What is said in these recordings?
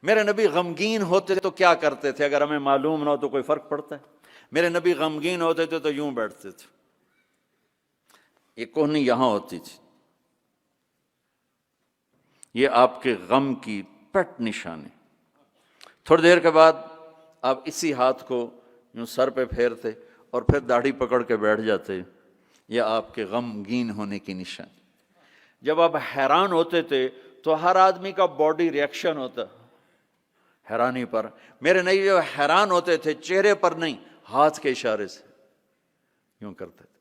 میرے نبی غمگین ہوتے تو کیا کرتے تھے؟ اگر ہمیں معلوم نہ ہو تو کوئی فرق پڑتا ہے؟ میرے نبی غمگین ہوتے تھے تو یوں بیٹھتے تھے، یہ کوہنی یہاں ہوتی تھی، یہ آپ کے غم کی پٹ نشانی۔ تھوڑی دیر کے بعد آپ اسی ہاتھ کو یوں سر پہ پھیرتے اور پھر داڑھی پکڑ کے بیٹھ جاتے، یہ آپ کے غمگین ہونے کی نشانی۔ جب آپ حیران ہوتے تھے تو ہر آدمی کا باڈی ریئیکشن ہوتا حیرانی پر، میرے نبی جب حیران ہوتے تھے چہرے پر نہیں، ہاتھ کے اشارے سے یوں کرتے تھے،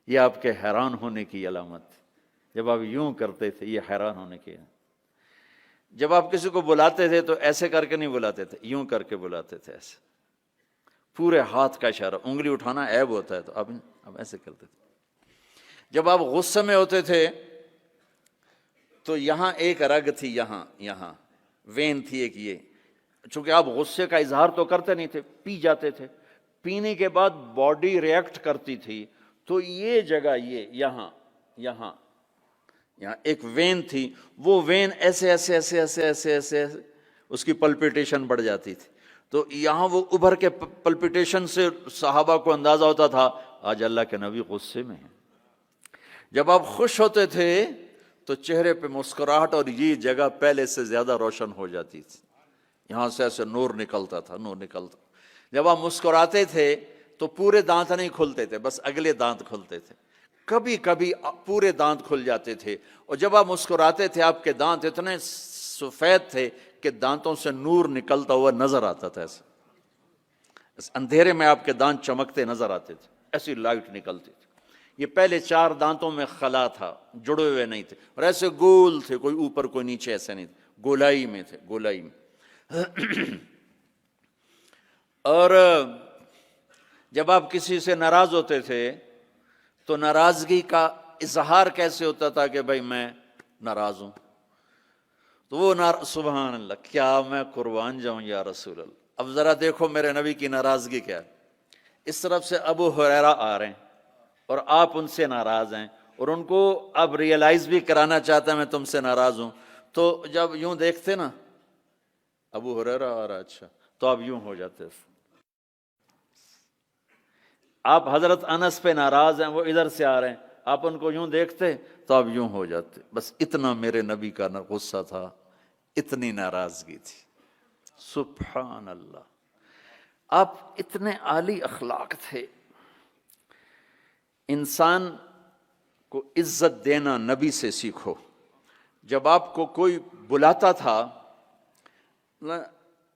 یہ آپ کے حیران ہونے کی علامت تھی۔ جب آپ یوں کرتے تھے یہ حیران ہونے کی۔ جب آپ کسی کو بلاتے تھے تو ایسے کر کے نہیں بلاتے تھے، یوں کر کے بلاتے تھے، ایسے پورے ہاتھ کا اشارہ۔ انگلی اٹھانا عیب ہوتا ہے تو اب ایسے کرتے تھے۔ جب آپ غصے میں ہوتے تھے تو یہاں ایک رگ تھی، یہاں وین تھی ایک، یہ چونکہ آپ غصے کا اظہار تو کرتے نہیں تھے، پی جاتے تھے، پینے کے بعد باڈی ریئیکٹ کرتی تھی، تو یہ جگہ یہاں ایک وین تھی، وہ وین ایسے اس کی پلپیٹیشن بڑھ جاتی تھی، تو یہاں وہ ابھر کے پلپیٹیشن سے صحابہ کو اندازہ ہوتا تھا آج اللہ کے نبی غصے میں ہیں۔ جب آپ خوش ہوتے تھے تو چہرے پہ مسکراہٹ اور یہ جگہ پہلے سے زیادہ روشن ہو جاتی تھی، یہاں سے ایسے نور نکلتا تھا۔ جب آپ مسکراتے تھے تو پورے دانت نہیں کھلتے تھے، بس اگلے دانت کھلتے تھے، کبھی کبھی پورے دانت کھل جاتے تھے، اور جب آپ مسکراتے تھے آپ کے دانت اتنے سفید تھے کہ دانتوں سے نور نکلتا ہوا نظر آتا تھا، ایسے اندھیرے میں آپ کے دانت چمکتے نظر آتے تھے، ایسی لائٹ نکلتی تھی۔ یہ پہلے 4 دانتوں میں خلا تھا، جڑے ہوئے نہیں تھے، اور ایسے گول تھے، کوئی اوپر کوئی نیچے، ایسے نہیں تھے، گولائی میں تھے، گولائی میں۔ اور جب آپ کسی سے ناراض ہوتے تھے تو ناراضگی کا اظہار کیسے ہوتا تھا کہ بھائی میں ناراض ہوں، تو وہ سبحان اللہ، کیا میں قربان جاؤں یا رسول اللہ۔ اب ذرا دیکھو میرے نبی کی ناراضگی کیا ہے۔ اس طرف سے ابو ہریرہ آ رہے ہیں اور آپ ان سے ناراض ہیں، اور ان کو اب ریئلائز بھی کرانا چاہتا ہے میں تم سے ناراض ہوں، تو جب یوں دیکھتے نا ابو ہریرہ آ رہا، اچھا، تو آپ یوں ہو جاتے۔ آپ حضرت انس پہ ناراض ہیں، وہ ادھر سے آ رہے ہیں، آپ ان کو یوں دیکھتے تو آپ یوں ہو جاتے۔ بس اتنا میرے نبی کا غصہ تھا، اتنی ناراضگی تھی، سبحان اللہ۔ آپ اتنے عالی اخلاق تھے۔ انسان کو عزت دینا نبی سے سیکھو۔ جب آپ کو کوئی بلاتا تھا،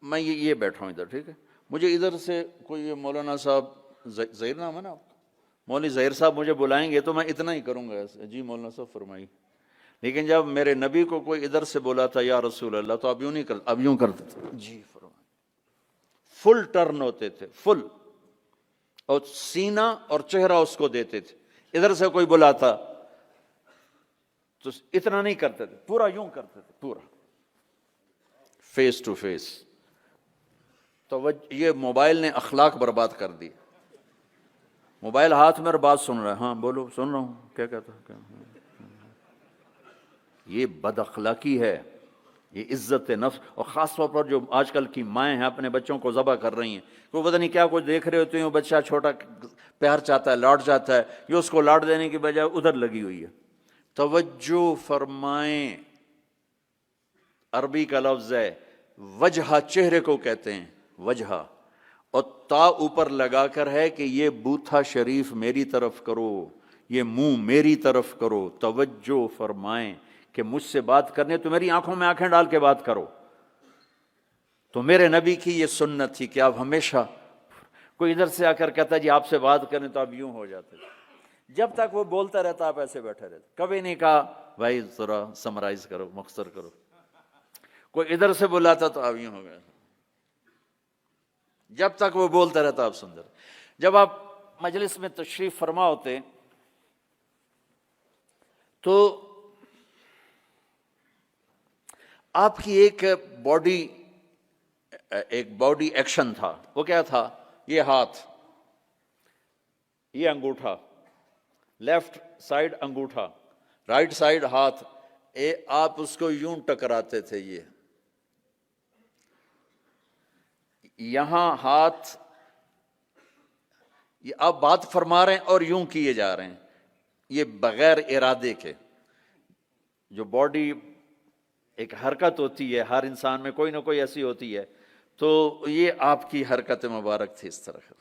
میں یہ بیٹھا ہوں ادھر، ٹھیک ہے، مجھے ادھر سے کوئی مولانا صاحب، ظہیر نام ہے نا آپ کا، مولوی ظہیر صاحب مجھے بلائیں گے تو میں اتنا ہی کروں گا ایسے، جی مولانا صاحب فرمائیے۔ لیکن جب میرے نبی کو کوئی ادھر سے بولا تھا یا رسول اللہ، تو اب یوں نہیں کرتے، اب یوں کرتے تھے، جی فرمائیے، فل ٹرن ہوتے تھے، فل، اور سینہ اور چہرہ اس کو دیتے تھے۔ ادھر سے کوئی بلاتا تو اتنا نہیں کرتے تھے، پورا یوں کرتے تھے، پورا فیس ٹو فیس۔ تو یہ موبائل نے اخلاق برباد کر دی۔ موبائل ہاتھ میں اور بات سن رہا ہے، ہاں بولو، سن رہا ہوں، کیا کہتا ہے، یہ بد اخلاقی ہے، یہ عزت نفس۔ اور خاص طور پر جو آج کل کی مائیں ہیں اپنے بچوں کو ذبح کر رہی ہیں، کوئی پتہ نہیں کیا کچھ دیکھ رہے ہوتے ہیں، بچہ چھوٹا پیار چاہتا ہے، لاڈ چاہتا ہے، یہ اس کو لاڈ دینے کی بجائے ادھر لگی ہوئی ہے۔ توجہ فرمائیں، عربی کا لفظ ہے وجہ، چہرے کو کہتے ہیں وجہ، اور تا اوپر لگا کر ہے کہ یہ بوتھا شریف میری طرف کرو، یہ منہ میری طرف کرو۔ توجہ فرمائیں کہ مجھ سے بات کرنے تو میری آنکھوں میں آنکھیں ڈال کے بات کرو۔ تو میرے نبی کی یہ سنت تھی کہ آپ ہمیشہ، کوئی ادھر سے آ کر کہتا جی آپ سے بات کریں تو آپ یوں ہو جاتے، جب تک وہ بولتا رہتا آپ ایسے بیٹھے رہتے، کبھی نہیں کہا بھائی ذرا سمرائز کرو، مختصر کرو۔ کوئی ادھر سے بلاتا تو آپ یوں ہو گئے، جب تک وہ بولتا رہتا آپ سن رہے۔ جب آپ مجلس میں تشریف فرما ہوتے تو آپ کی ایک باڈی ایکشن تھا، وہ کیا تھا؟ یہ ہاتھ، یہ انگوٹھا، لیفٹ سائیڈ انگوٹھا، رائٹ سائیڈ ہاتھ، آپ اس کو یوں ٹکراتے تھے، یہ یہاں ہاتھ، یہ آپ بات فرما رہے ہیں اور یوں کیے جا رہے ہیں، یہ بغیر ارادے کے. جو باڈی ایک حرکت ہوتی ہے، ہر انسان میں کوئی نہ کوئی ایسی ہوتی ہے، تو یہ آپ کی حرکت مبارک تھی اس طرح.